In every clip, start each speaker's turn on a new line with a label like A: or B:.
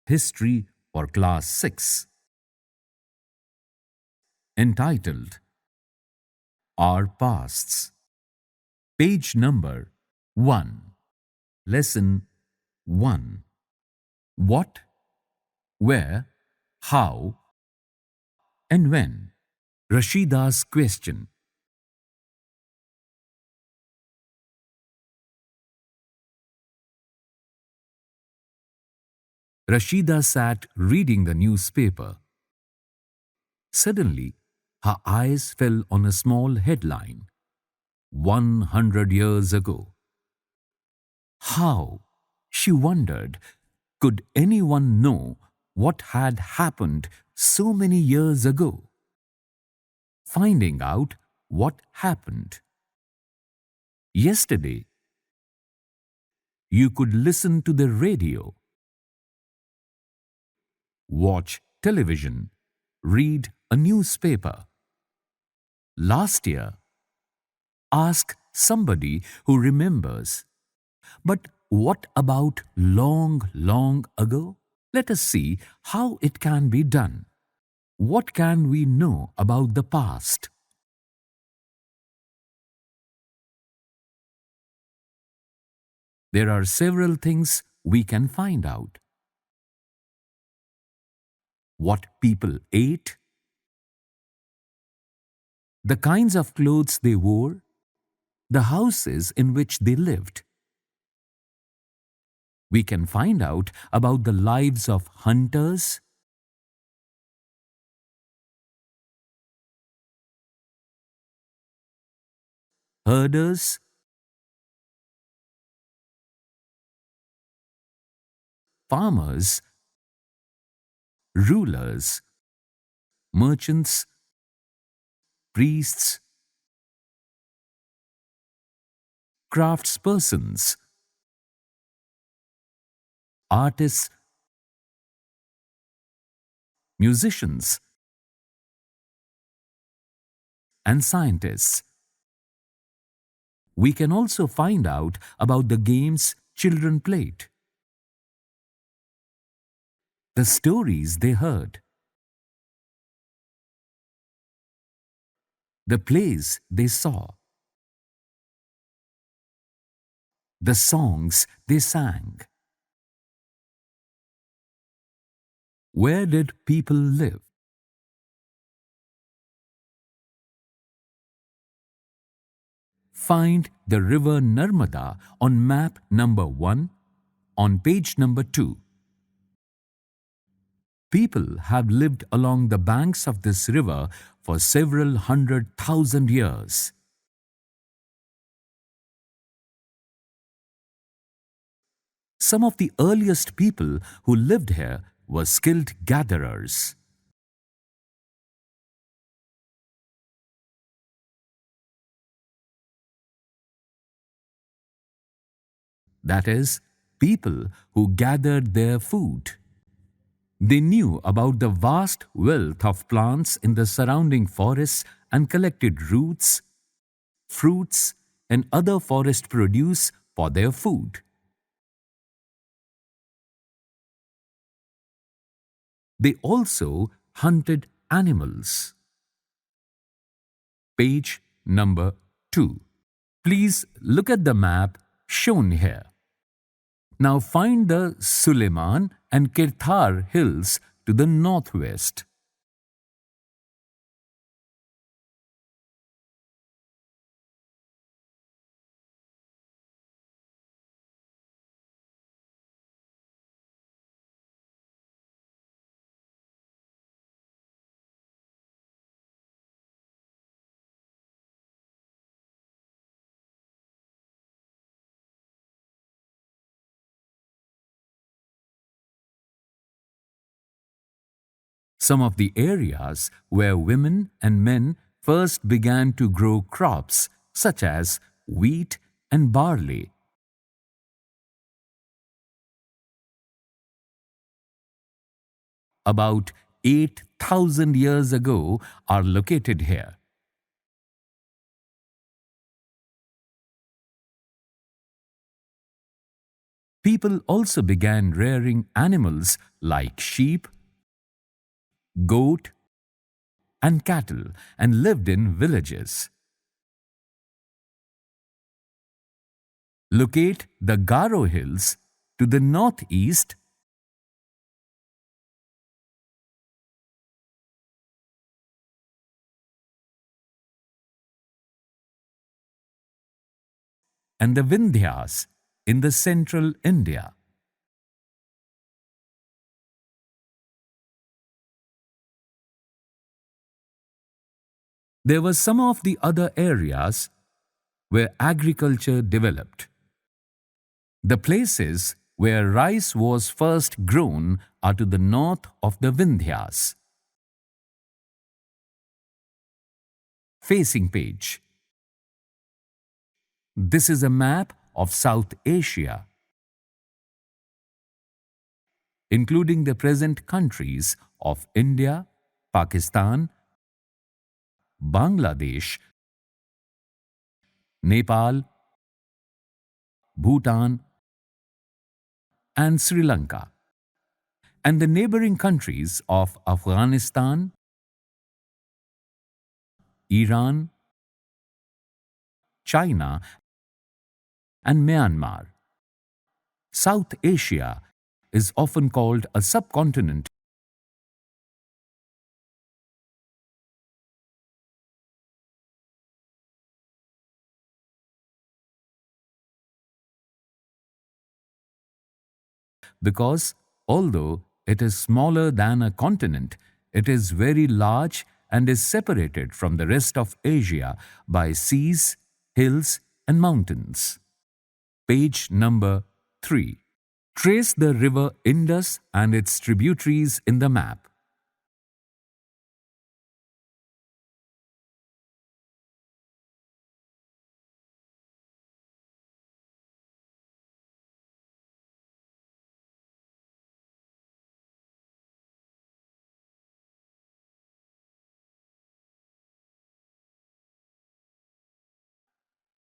A: History for Class 6, entitled Our Pasts. Page number 1. Lesson 1. What, where, how, and when. Rashida's question. Rashida sat reading the newspaper. Suddenly, her eyes fell on a small headline. 100 years ago. How, she wondered, could anyone know what had happened so many years ago? Finding out what happened. Yesterday, you could listen to the radio, watch television, read a newspaper. Last year, ask somebody who remembers. But what about long, long ago? Let us see how it can be done. What can we know about the past? There are several things we can find out. What people ate, the kinds of clothes they wore, the houses in which they lived. We can find out about the lives of hunters, herders, farmers, rulers, merchants, priests, craftspersons, artists, musicians, and scientists. We can also find out about the games children played, the stories they heard, the plays they saw, the songs they sang. Where did people live? Find the river Narmada on map number 1 on page number 2. People have lived along the banks of this river for several 100,000 years. Some of the earliest people who lived here were skilled gatherers. That is, people who gathered their food. They knew about the vast wealth of plants in the surrounding forests and collected roots, fruits, and other forest produce for their food. They also hunted animals. Page number 2. Please look at the map shown here. Now find the Suleiman and Kirthar hills to the northwest. Some of the areas where women and men first began to grow crops such as wheat and barley. About 8,000 years ago are located here. People also began rearing animals like sheep, goat, and cattle and lived in villages. Locate the Garo Hills to the northeast and the Vindhyas in the central India. There were some of the other areas where agriculture developed. The places where rice was first grown are to the north of the Vindhyas. Facing page. This is a map of South Asia, including the present countries of India, Pakistan, Bangladesh, Nepal, Bhutan, and Sri Lanka, and the neighboring countries of Afghanistan, Iran, China, and Myanmar. South Asia is often called a subcontinent because, although it is smaller than a continent, it is very large and is separated from the rest of Asia by seas, hills, and mountains. Page number 3. Trace the river Indus and its tributaries in the map.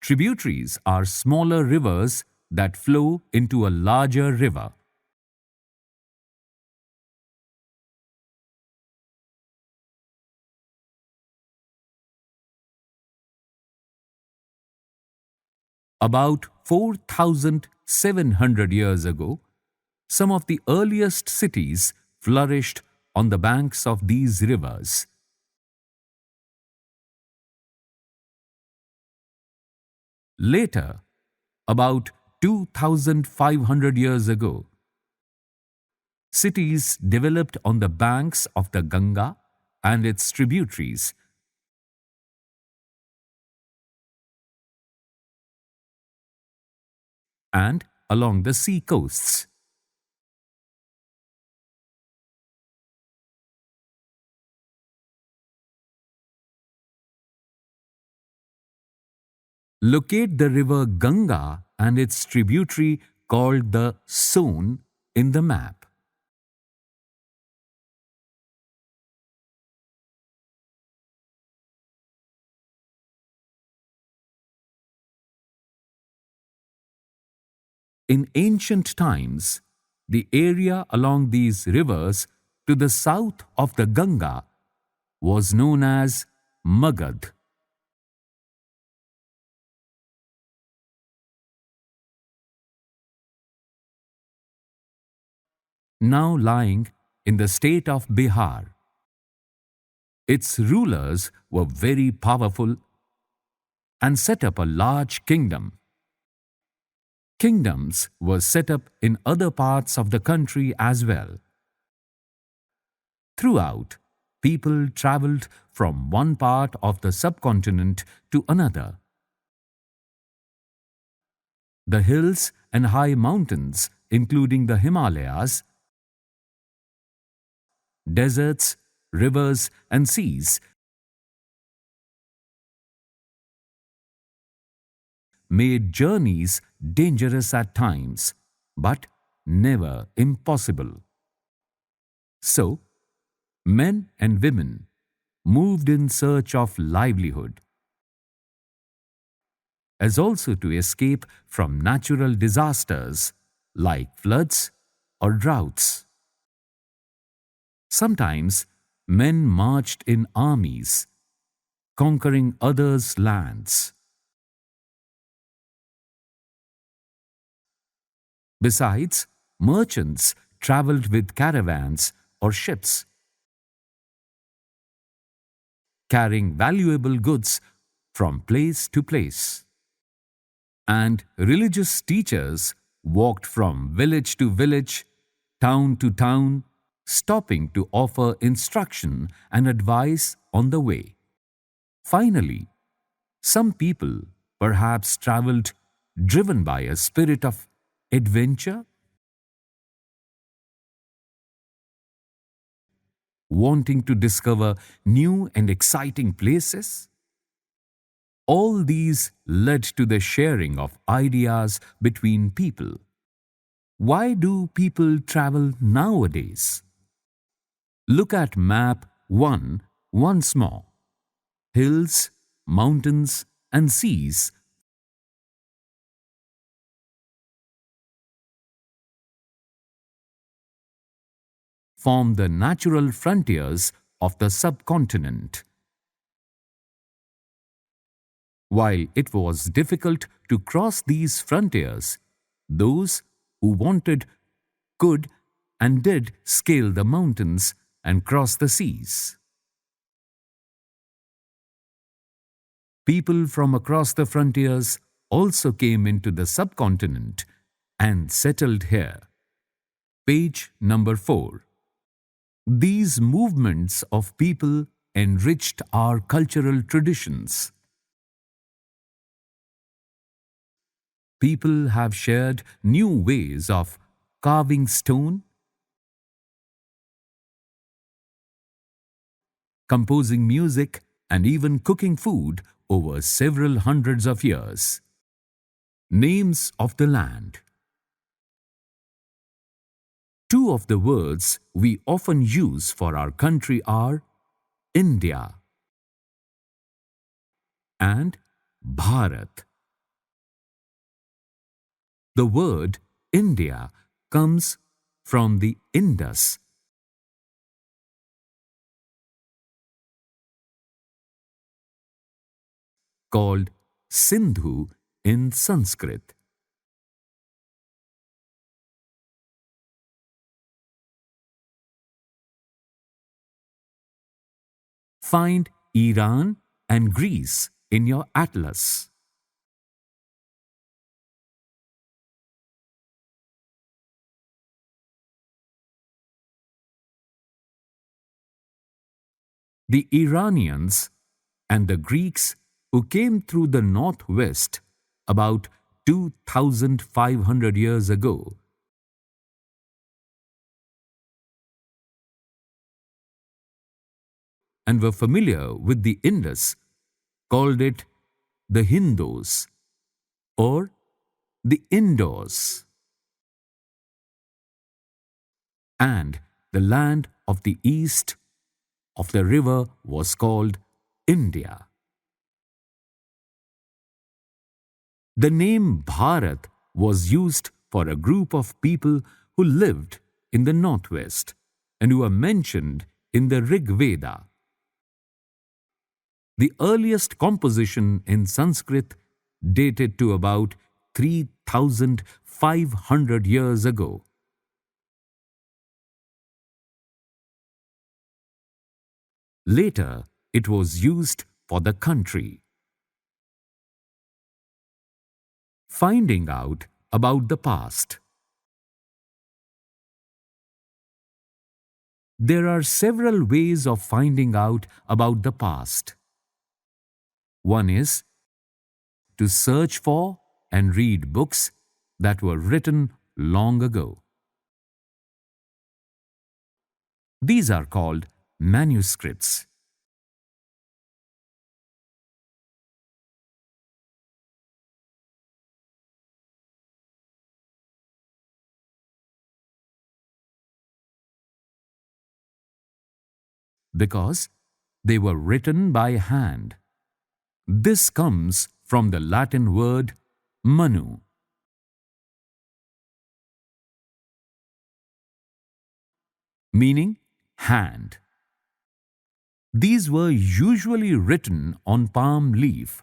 A: Tributaries are smaller rivers that flow into a larger river. About 4,700 years ago, some of the earliest cities flourished on the banks of these rivers. Later, about 2,500 years ago, cities developed on the banks of the Ganga and its tributaries. And along the sea coasts. Locate the river Ganga and its tributary called the Son in the map. In ancient times, the area along these rivers to the south of the Ganga was known as Magad. Now lying in the state of Bihar. Its rulers were very powerful and set up a large kingdom. Kingdoms were set up in other parts of the country as well. Throughout, people travelled from one part of the subcontinent to another. The hills and high mountains, including the Himalayas, deserts, rivers, and seas, made journeys dangerous at times, but never impossible. So, men and women moved in search of livelihood, as also to escape from natural disasters like floods or droughts. Sometimes men marched in armies, conquering others' lands. Besides, merchants traveled with caravans or ships, carrying valuable goods from place to place. And religious teachers walked from village to village, town to town, stopping to offer instruction and advice on the way. Finally, some people perhaps traveled driven by a spirit of adventure, wanting to discover new and exciting places. All these led to the sharing of ideas between people. Why do people travel nowadays? Look at map 1 once more. Hills, mountains, and seas form the natural frontiers of the subcontinent. While it was difficult to cross these frontiers, those who wanted could and did scale the mountains and cross the seas. People from across the frontiers also came into the subcontinent and settled here. Page number 4. These movements of people enriched our cultural traditions. People have shared new ways of carving stone, composing music, and even cooking food over several hundreds of years. Names of the land. Two of the words we often use for our country are India and Bharat. The word India comes from the Indus, called Sindhu in Sanskrit. Find Iran and Greece in your atlas. The Iranians and the Greeks who came through the northwest about 2,500 years ago and were familiar with the Indus called it the Hindus or the Indos, and the land of the east of the river was called India. The name Bharat was used for a group of people who lived in the northwest and who are mentioned in the Rig Veda. The earliest composition in Sanskrit dated to about 3,500 years ago. Later, it was used for the country. Finding out about the past. There are several ways of finding out about the past. One is to search for and read books that were written long ago. These are called manuscripts. Because they were written by hand. This comes from the Latin word manu. meaning hand. These were usually written on palm leaf.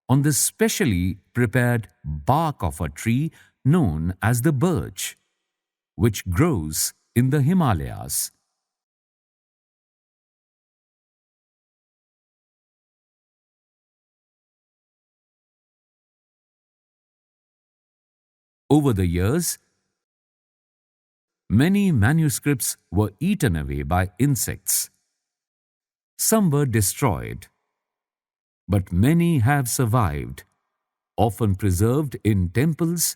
A: On the specially prepared bark of a tree known as the birch, which grows in the Himalayas. Over the years, many manuscripts were eaten away by insects. Some were destroyed, but many have survived, often preserved in temples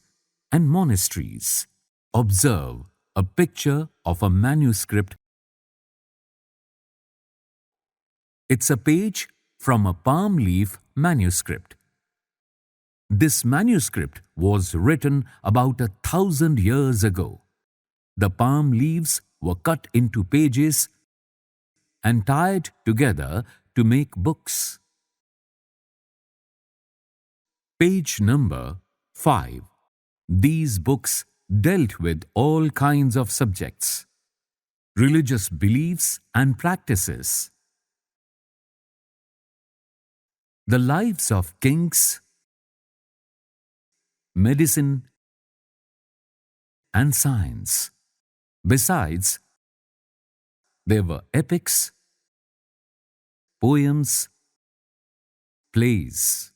A: and monasteries. Observe a picture of a manuscript. It's a page from a palm leaf manuscript. This manuscript was written about 1,000 years ago. The palm leaves were cut into pages and tied together to make books. Page number 5. These books dealt with all kinds of subjects, religious beliefs and practices, the lives of kings, medicine, and science. Besides, there were epics, poems, plays.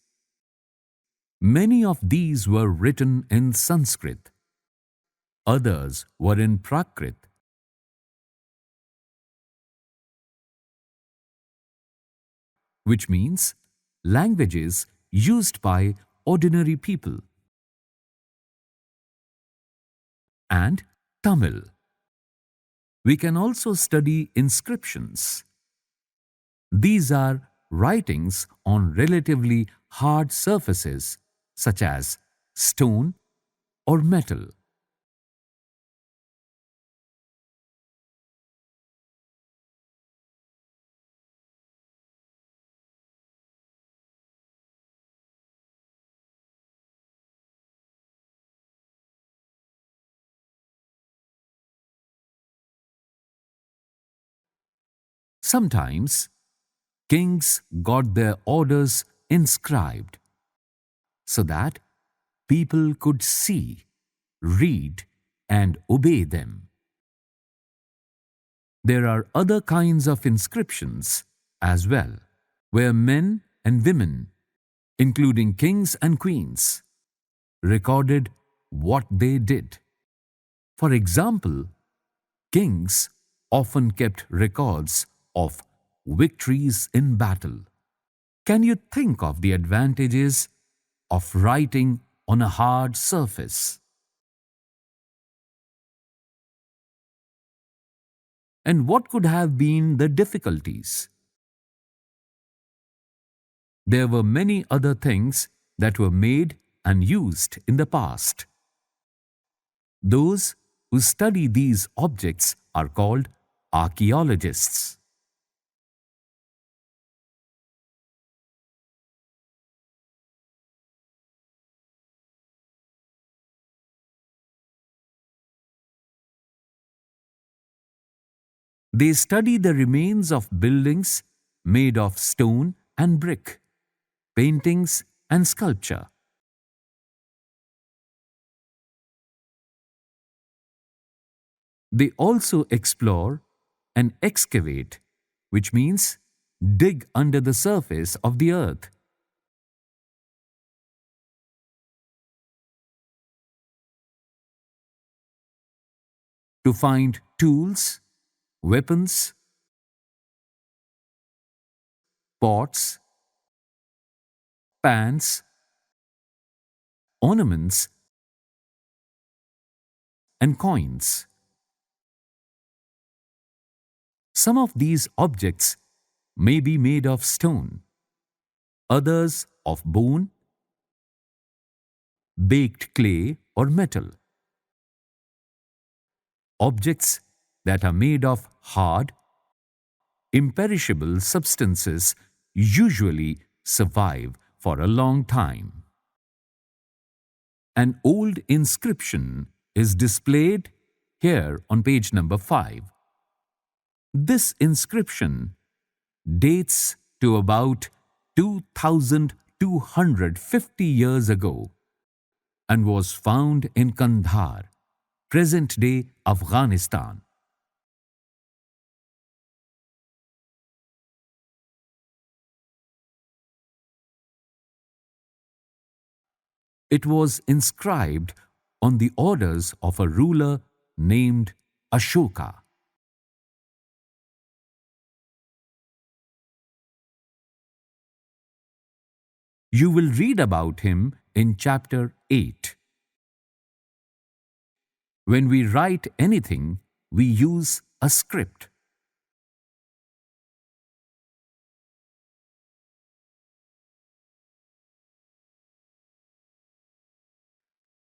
A: Many of these were written in Sanskrit. Others were in Prakrit, which means languages used by ordinary people, and Tamil. We can also study inscriptions. These are writings on relatively hard surfaces such as stone or metal. Sometimes, kings got their orders inscribed so that people could see, read, and obey them. There are other kinds of inscriptions as well, where men and women, including kings and queens, recorded what they did. For example, kings often kept records of victories in battle. Can you think of the advantages of writing on a hard surface? And what could have been the difficulties? There were many other things that were made and used in the past. Those who study these objects are called archaeologists. They study the remains of buildings made of stone and brick, paintings and sculpture. They also explore and excavate, which means dig under the surface of the earth. To find tools, weapons, pots, pans, ornaments, and coins. Some of these objects may be made of stone, others of bone, baked clay, or metal. Objects that are made of hard, imperishable substances usually survive for a long time. An old inscription is displayed here on page number 5. This inscription dates to about 2,250 years ago and was found in Kandahar, present-day Afghanistan. It was inscribed on the orders of a ruler named Ashoka. You will read about him in chapter 8. When we write anything, we use a script.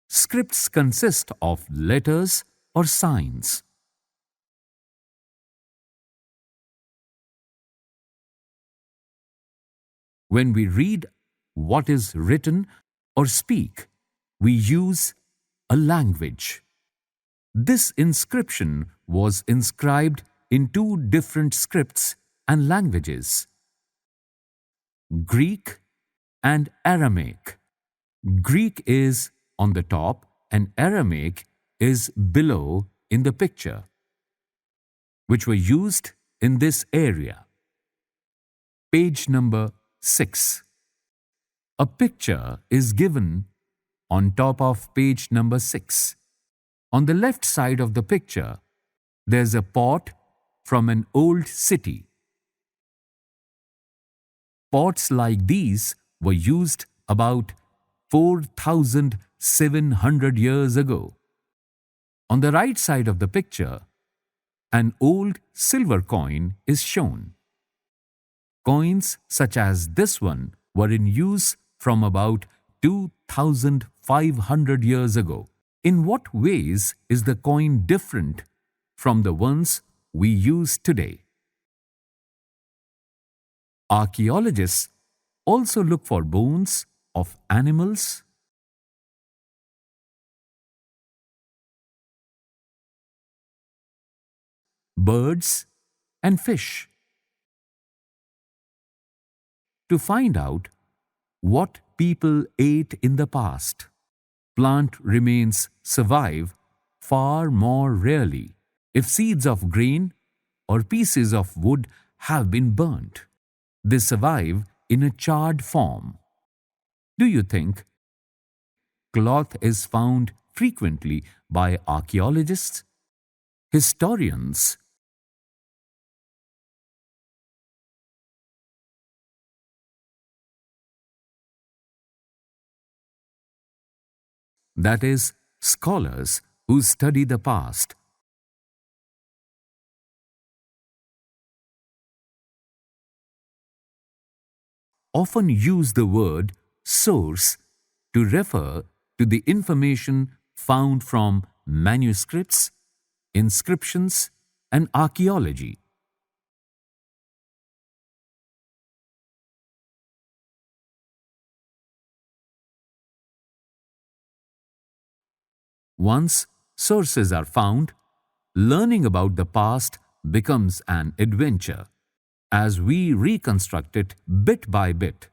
A: Scripts consist of letters or signs. When we read what is written or speak, we use a language. This inscription was inscribed in 2 different scripts and languages: Greek and Aramaic. Greek is on the top and Aramaic is below in the picture, which were used in this area. Page number 6. A picture is given on top of page number 6. On the left side of the picture, there's a pot from an old city. Pots like these were used about 4,700 years ago. On the right side of the picture, an old silver coin is shown. Coins such as this one were in use from about 2,500 years ago. In what ways is the coin different from the ones we use today? Archaeologists also look for bones of animals, birds, and fish to find out what people ate in the past. Plant remains survive far more rarely if seeds of grain or pieces of wood have been burnt. They survive in a charred form. Do you think cloth is found frequently by archaeologists, historians, that is, scholars who study the past, often use the word source to refer to the information found from manuscripts, inscriptions, and archaeology. Once sources are found, learning about the past becomes an adventure as we reconstruct it bit by bit.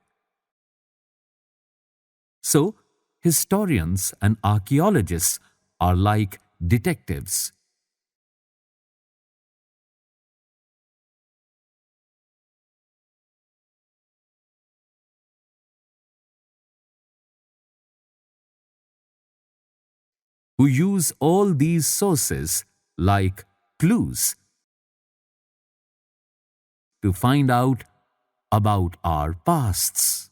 A: So, historians and archaeologists are like detectives. Who use all these sources like clues to find out about our pasts.